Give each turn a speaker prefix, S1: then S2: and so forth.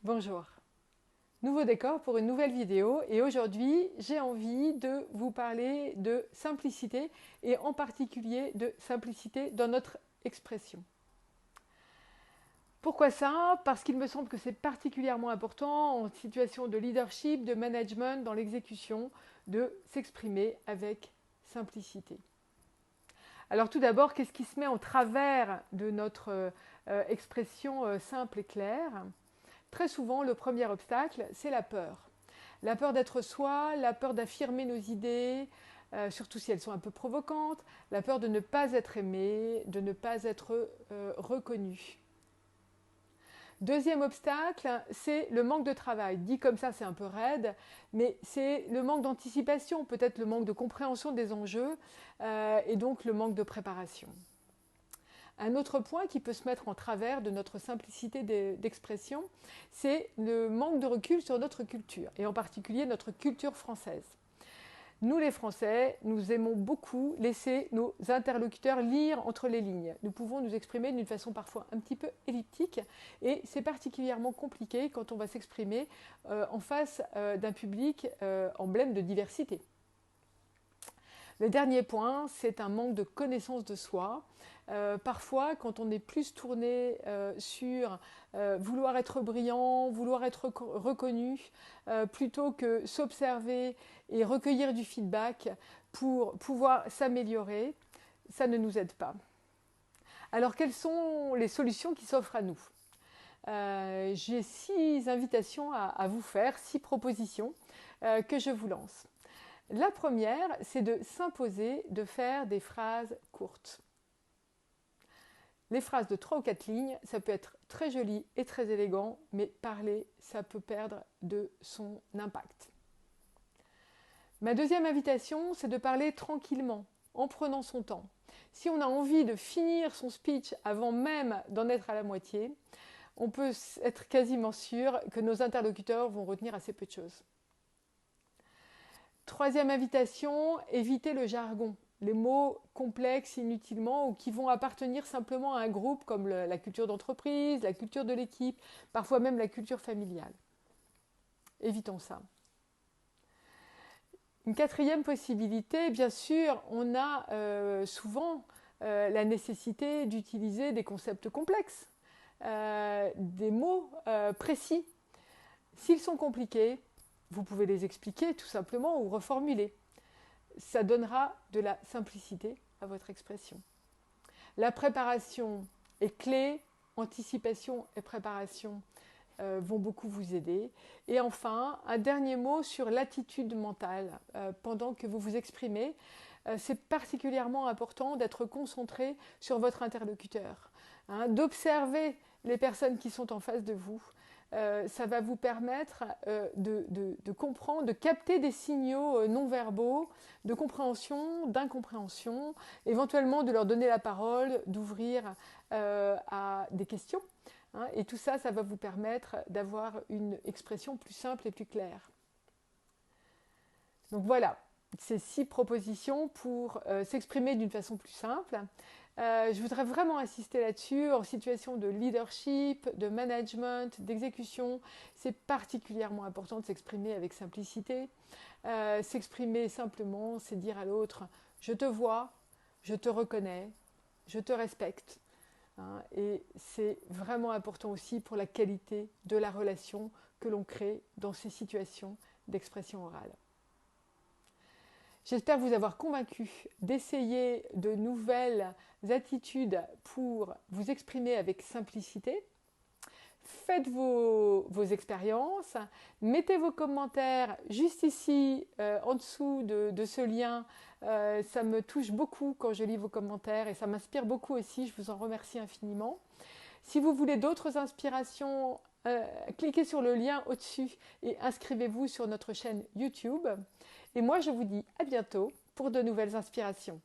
S1: Bonjour, nouveau décor pour une nouvelle vidéo et aujourd'hui j'ai envie de vous parler de simplicité et en particulier de simplicité dans notre expression. Pourquoi ça? Parce qu'il me semble que c'est particulièrement important en situation de leadership, de management, dans l'exécution, de s'exprimer avec simplicité. Alors tout d'abord, qu'est-ce qui se met en travers de notre expression simple et claire? Très souvent, le premier obstacle, c'est la peur. La peur d'être soi, la peur d'affirmer nos idées, surtout si elles sont un peu provocantes, la peur de ne pas être aimé, de ne pas être reconnu. Deuxième obstacle, c'est le manque de travail. Dit comme ça, c'est un peu raide, mais c'est le manque d'anticipation, peut-être le manque de compréhension des enjeux et donc le manque de préparation. Un autre point qui peut se mettre en travers de notre simplicité d'expression, c'est le manque de recul sur notre culture, et en particulier notre culture française. Nous les Français, nous aimons beaucoup laisser nos interlocuteurs lire entre les lignes. Nous pouvons nous exprimer d'une façon parfois un petit peu elliptique, et c'est particulièrement compliqué quand on va s'exprimer en face d'un public emblème de diversité. Le dernier point, c'est un manque de connaissance de soi. Parfois, quand on est plus tourné sur vouloir être brillant, vouloir être reconnu, plutôt que s'observer et recueillir du feedback pour pouvoir s'améliorer, ça ne nous aide pas. Alors, quelles sont les solutions qui s'offrent à nous? J'ai 6 invitations à vous faire, 6 propositions que je vous lance. La première, c'est de s'imposer de faire des phrases courtes. Les phrases de 3 ou 4 lignes, ça peut être très joli et très élégant, mais parler, ça peut perdre de son impact. Ma deuxième invitation, c'est de parler tranquillement, en prenant son temps. Si on a envie de finir son speech avant même d'en être à la moitié, on peut être quasiment sûr que nos interlocuteurs vont retenir assez peu de choses. Troisième invitation, éviter le jargon, les mots complexes inutilement ou qui vont appartenir simplement à un groupe comme la culture d'entreprise, la culture de l'équipe, parfois même la culture familiale. Évitons ça. Une quatrième possibilité, bien sûr, on a souvent la nécessité d'utiliser des concepts complexes, des mots précis. S'ils sont compliqués, vous pouvez les expliquer tout simplement ou reformuler. Ça donnera de la simplicité à votre expression. La préparation est clé, anticipation et préparation vont beaucoup vous aider. Et enfin, un dernier mot sur l'attitude mentale. Pendant que vous vous exprimez, c'est particulièrement important d'être concentré sur votre interlocuteur, d'observer les personnes qui sont en face de vous. Ça va vous permettre de comprendre, de capter des signaux non verbaux, de compréhension, d'incompréhension, éventuellement de leur donner la parole, d'ouvrir à des questions. Et tout ça, ça va vous permettre d'avoir une expression plus simple et plus claire. Donc voilà, ces 6 propositions pour s'exprimer d'une façon plus simple. Je voudrais vraiment insister là-dessus, en situation de leadership, de management, d'exécution, c'est particulièrement important de s'exprimer avec simplicité. S'exprimer simplement, c'est dire à l'autre « je te vois, je te reconnais, je te respecte ». Et c'est vraiment important aussi pour la qualité de la relation que l'on crée dans ces situations d'expression orale. J'espère vous avoir convaincu d'essayer de nouvelles attitudes pour vous exprimer avec simplicité. Faites vos expériences, mettez vos commentaires juste ici en dessous de ce lien. Ça me touche beaucoup quand je lis vos commentaires et ça m'inspire beaucoup aussi, je vous en remercie infiniment. Si vous voulez d'autres inspirations, cliquez sur le lien au-dessus et inscrivez-vous sur notre chaîne YouTube. Et moi, je vous dis à bientôt pour de nouvelles inspirations.